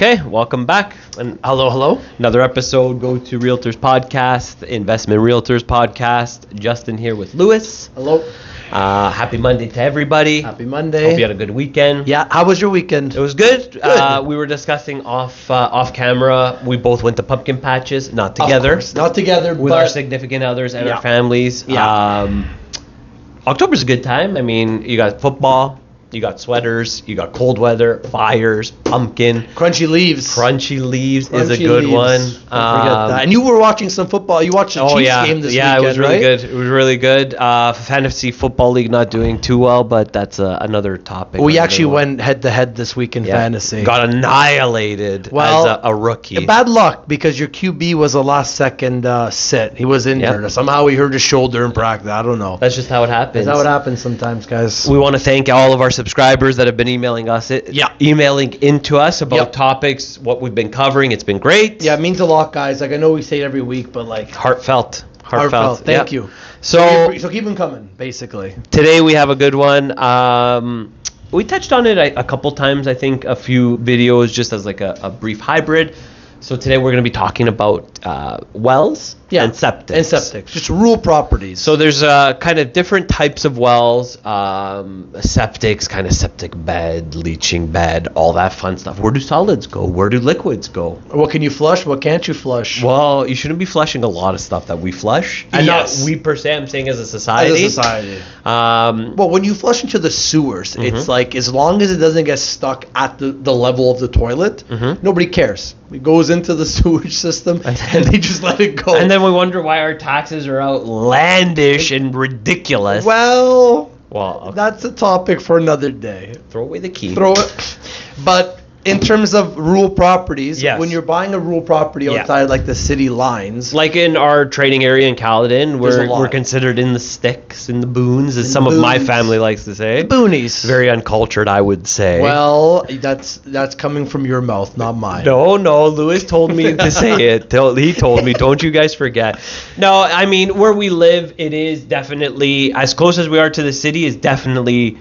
Okay, welcome back. And Hello. another episode, Go to Realtors Podcast, Investment Realtors Podcast. Justin here with Lewis. Hello. Happy Monday to everybody. Happy Monday. Hope you had a good weekend. Yeah, how was your weekend? It was good. Good. We were discussing off camera. We both went to pumpkin patches, not together. Of course, not together, with but our significant others and Yeah. our families. Yeah. October's a good time. I mean, you got football, you got sweaters, you got cold weather, fires, pumpkin. Crunchy leaves. Crunchy leaves is a Crunchy good leaves. one. Don't forget that. And you were watching some football. You watched the Chiefs game this weekend, it was really right? good. It was really good. Fantasy football league not doing too well, but that's another topic. We actually went head to head this week in fantasy. Got annihilated as a rookie. Bad luck because your QB was a last second sit. He was injured. Yep. Somehow he hurt his shoulder in practice. I don't know. That's just how it happens. That's how it happens sometimes, guys. We want to thank all of our subscribers that have been emailing us. Emailing into us about topics, what we've been covering. It's been great. Yeah, it means a lot, guys. Like I know we say it every week, but like Heartfelt. Thank you. So keep them coming, basically. Today we have a good one. We touched on it a couple times, I think, a few videos just as like a brief hybrid. So today we're going to be talking about wells and septic. And septic, just rural properties. So there's kind of different types of wells, septics, kind of septic bed, leaching bed, all that fun stuff. Where do solids go? Where do liquids go? What can you flush? What can't you flush? Well, you shouldn't be flushing a lot of stuff that we flush. And Yes. not we per se, I'm saying as a society. Well, when you flush into the sewers, it's like as long as it doesn't get stuck at the level of the toilet, nobody cares. It goes into the sewage system and they just let it go. And then we wonder why our taxes are outlandish and ridiculous. Well, okay. that's a topic for another day. Throw away the key. Throw it. But in terms of rural properties, Yes. when you're buying a rural property outside like the city lines, Like in our trading area in Caledon, There's a lot. we're considered in the sticks, in the boons, as some of my boons. family likes to say. boonies. Very uncultured, I would say. Well, that's coming from your mouth, not mine. No, Lewis told me to say it. He told me, don't you guys forget. No, I mean, where we live, it is definitely, as close as we are to the city, is definitely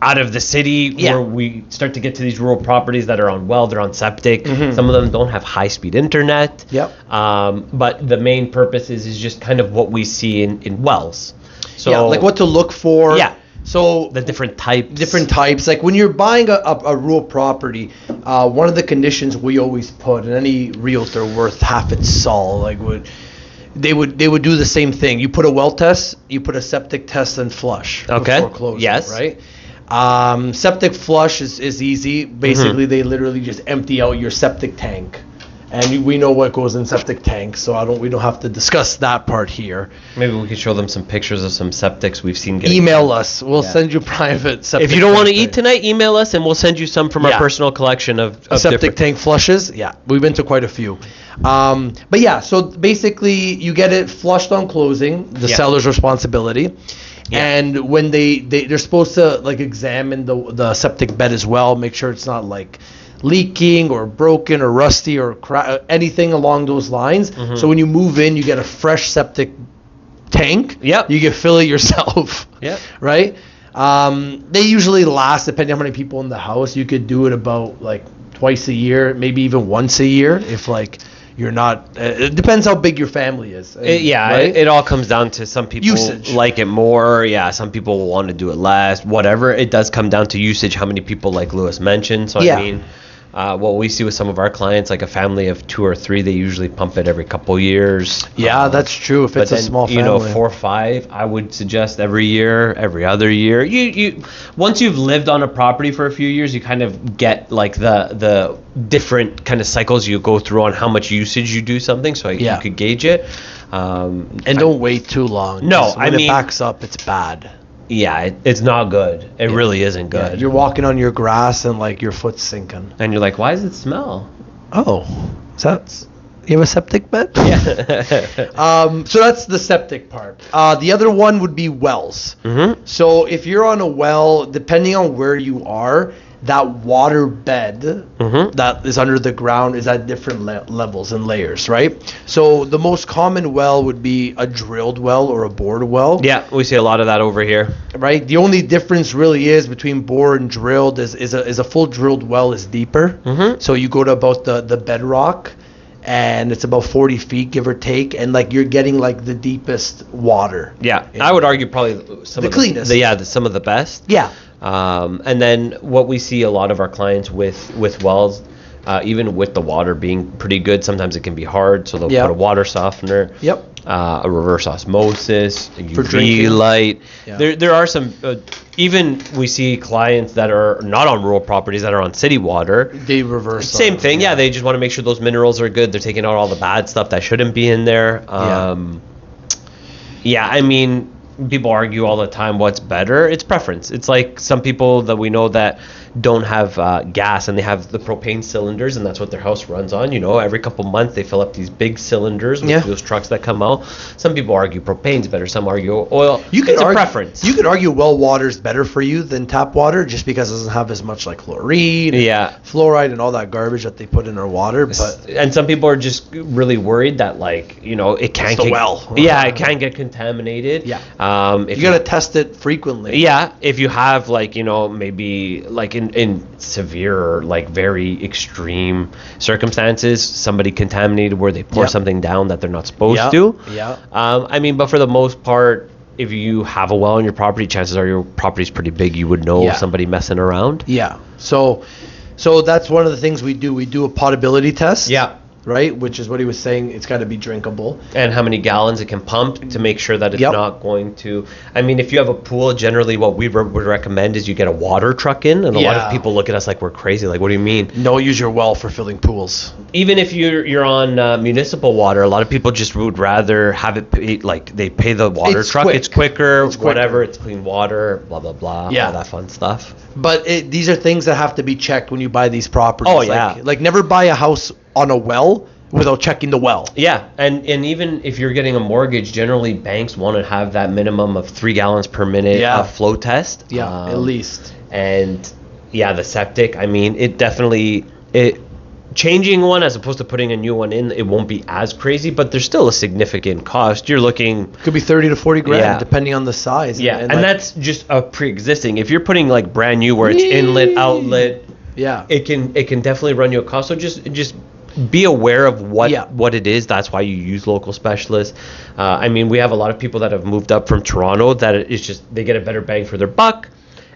out of the city where we start to get to these rural properties that are on well, they're on septic. Some of them don't have high-speed internet. Yep. But the main purpose is just kind of what we see in wells. So like what to look for. Yeah. So the different types. Like when you're buying a rural property, one of the conditions we always put, and any realtor worth half its salt, they would do the same thing. You put a well test, you put a septic test and flush before closing. Yes. Right. Septic flush is easy. Basically, they literally just empty out your septic tank, and we know what goes in septic tanks, so we don't have to discuss that part here. Maybe we could show them some pictures of some septics we've seen. Email us. We'll send you private septic. If you don't want to eat tonight, email us and we'll send you some from our personal collection of septic tank flushes. Yeah, we've been to quite a few. But yeah, so basically you get it flushed on closing, the seller's responsibility. Yeah. And when they're supposed to like examine the septic bed as well, make sure it's not like leaking or broken or rusty or anything along those lines. So when you move in, you get a fresh septic tank. Yep. You can fill it yourself. Yep. Right? They usually last, depending on how many people in the house. You could do it about like twice a year, maybe even once a year if like you're not it depends how big your family is. It all comes down to some people usage. Like it more. Some people will want to do it less, whatever. It does come down to usage, how many people, like Lewis mentioned. So I mean, what we see with some of our clients, like a family of 2 or 3, they usually pump it every couple years. That's true. If it's a small family, 4 or 5, I would suggest every year, every other year. You once you've lived on a property for a few years, you kind of get like the different kind of cycles you go through on how much usage you do something, so you could gauge it. And don't wait too long. No, when it backs up, it's bad. Yeah, it's not good. It really isn't good. Yeah, you're walking on your grass and like your foot's sinking. And you're like, why does it smell? Oh, You have a septic bed? Yeah. So that's the septic part. The other one would be wells. Mm-hmm. So if you're on a well, depending on where you are, that water bed that is under the ground is at different levels and layers, right? So the most common well would be a drilled well or a bored well. Yeah, we see a lot of that over here. Right? The only difference really is between bored and drilled is a full drilled well is deeper. Mm-hmm. So you go to about the bedrock, and it's about 40 feet, give or take, and like you're getting like the deepest water. Yeah, I would argue probably some The of cleanest. some of the best. Yeah. And then what we see a lot of our clients with wells, even with the water being pretty good, sometimes it can be hard. So they'll Yep. put a water softener, Yep. A reverse osmosis, a For UV drinking. light. Yeah. There are some. Even we see clients that are not on rural properties that are on city water. They reverse. Same thing. Yeah, they just want to make sure those minerals are good. They're taking out all the bad stuff that shouldn't be in there. Yeah, I mean, people argue all the time what's better. It's preference. It's like some people that we know that don't have gas and they have the propane cylinders and that's what their house runs on. You know, every couple months they fill up these big cylinders with those trucks that come out. Some people argue propane's better. Some argue oil. It's a preference. You could argue well water is better for you than tap water just because it doesn't have as much like chlorine, fluoride, and all that garbage that they put in our water. But and some people are just really worried that it can't get it can get contaminated. Yeah. If you gotta test it frequently. Yeah, if you have maybe in severe or very extreme circumstances, somebody contaminated where they pour something down that they're not supposed to. Yeah. I mean, but for the most part, if you have a well on your property, chances are your property's pretty big. You would know somebody messing around. Yeah. So that's one of the things we do. We do a potability test. Yeah. Right, which is what he was saying. It's got to be drinkable. And how many gallons it can pump to make sure that it's not going to. I mean, if you have a pool, generally what we would recommend is you get a water truck in. And a lot of people look at us like we're crazy. Like, what do you mean? No, use your well for filling pools. Even if you're on municipal water, a lot of people just would rather have it they pay the water truck. Quick. It's quicker, whatever. It's clean water, blah, blah, blah. Yeah. All that fun stuff. But these are things that have to be checked when you buy these properties. Oh, yeah. Like never buy a house on a well without checking the well. Yeah, and even if you're getting a mortgage, generally banks want to have that minimum of 3 gallons per minute flow test. Yeah, at least. And the septic, I mean, changing one as opposed to putting a new one in, it won't be as crazy, but there's still a significant cost. You're looking... Could be 30 to 40 grand, depending on the size. Yeah, and that's just a pre-existing. If you're putting brand new where it's inlet, outlet, it can definitely run you a cost. So just be aware of what it is. That's why you use local specialists. I mean, we have a lot of people that have moved up from Toronto that it's just they get a better bang for their buck,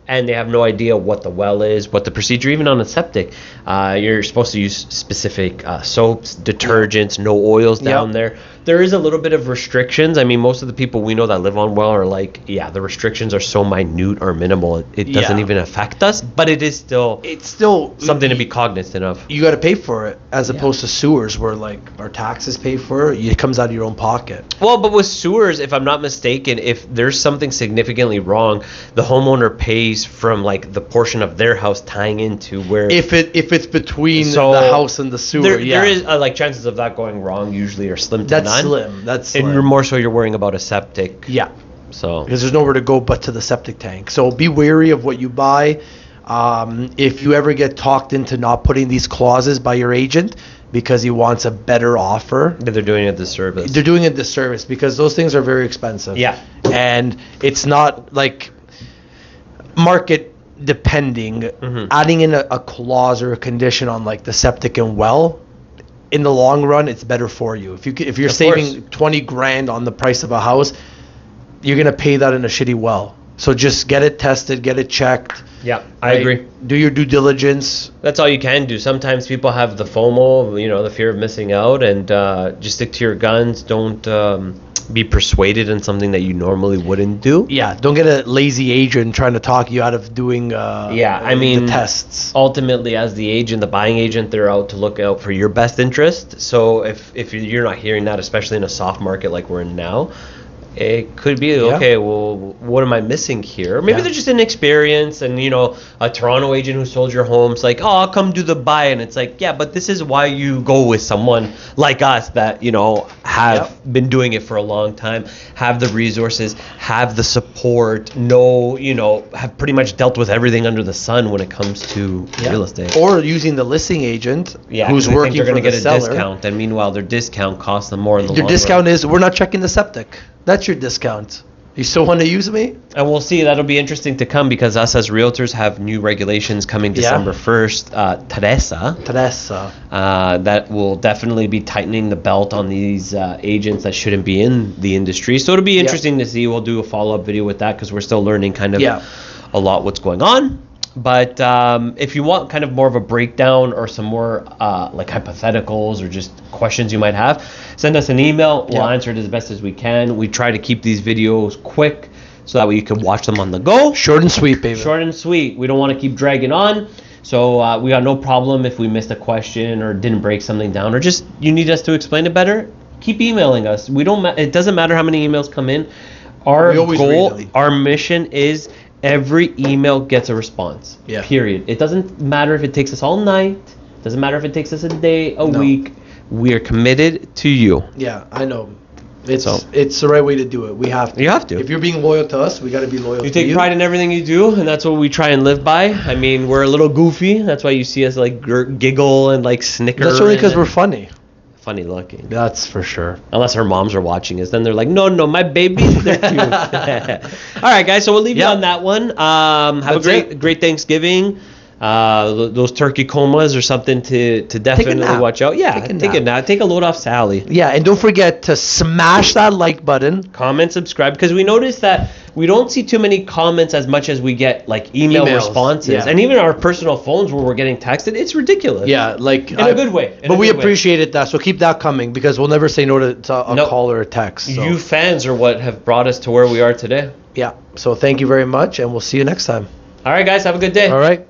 and they have no idea what the well is, what the procedure. Even on a septic, you're supposed to use specific soaps, detergents, no oils down there. There is a little bit of restrictions. I mean, most of the people we know that live on well are the restrictions are so minute or minimal, it doesn't even affect us. But it's still something to be cognizant of. You got to pay for it, as opposed to sewers where our taxes pay for it. It comes out of your own pocket. Well, but with sewers, if I'm not mistaken, if there's something significantly wrong, the homeowner pays from the portion of their house tying into where. If it's between the house and the sewer, there is chances of that going wrong usually are slim to none. That's slim. And more so you're worrying about a septic. Yeah. So because there's nowhere to go but to the septic tank. So be wary of what you buy. If you ever get talked into not putting these clauses by your agent because he wants a better offer, they're doing a disservice. They're doing a disservice because those things are very expensive. Yeah. And it's not market depending. Adding in a clause or a condition on the septic and well, in the long run, it's better for you. If you're saving 20 grand on the price of a house, you're gonna pay that in a shitty well. So just get it tested, get it checked. Yeah, I agree. Do your due diligence. That's all you can do. Sometimes people have the FOMO, the fear of missing out, and just stick to your guns. Don't be persuaded in something that you normally wouldn't do. Yeah, don't get a lazy agent trying to talk you out of doing the tests. Ultimately, as the agent, the buying agent, they're out to look out for your best interest. So if you're not hearing that, especially in a soft market like we're in now, It could be, okay, well, what am I missing here? Maybe they're just inexperienced, and, a Toronto agent who sold your home's like, oh, I'll come do the buy. And it's like, yeah, but this is why you go with someone like us that, have been doing it for a long time, have the resources, have the support, have pretty much dealt with everything under the sun when it comes to real estate. Or using the listing agent who's working for they're going to get a seller. discount, and meanwhile, their discount costs them more in the long Your discount run. is, we're not checking the septic. That's your discount. You still want to use me? And we'll see. That'll be interesting to come because us as realtors have new regulations coming December 1st. Teresa. That will definitely be tightening the belt on these agents that shouldn't be in the industry. So it'll be interesting to see. We'll do a follow-up video with that because we're still learning kind of a lot what's going on. But if you want kind of more of a breakdown or some more like hypotheticals or just questions you might have, send us an email. We'll answer it as best as we can. We try to keep these videos quick so that way you can watch them on the go. Short and sweet, baby. Short and sweet. We don't want to keep dragging on. So we got no problem if we missed a question or didn't break something down or just you need us to explain it better. Keep emailing us. We don't. It doesn't matter how many emails come in. Our goal, our mission is every email gets a response. Period. It doesn't matter if it takes us all night. It doesn't matter if it takes us a day, a week. We are committed to you. Yeah, I know. It's the right way to do it. We have to. You have to. If you're being loyal to us, we got to be loyal to you. You take pride in everything you do, and that's what we try and live by. I mean, we're a little goofy. That's why you see us like giggle and like snicker. That's only because we're funny. Funny looking. That's for sure. Unless our moms are watching us, then they're like, no, my babies, they're cute. All right, guys, so we'll leave you on that one. Have a great Thanksgiving. Those turkey comas or something to definitely watch out. Yeah, take a nap. Take a load off Sally. Yeah, and don't forget to smash that like button. Comment, subscribe, because we noticed that we don't see too many comments as much as we get like email responses, and even our personal phones where we're getting texted. It's ridiculous. Yeah, like in a good way. But we appreciated that, so keep that coming because we'll never say no to a call or a text. So. You fans are what have brought us to where we are today. Yeah. So thank you very much, and we'll see you next time. All right, guys, have a good day. All right.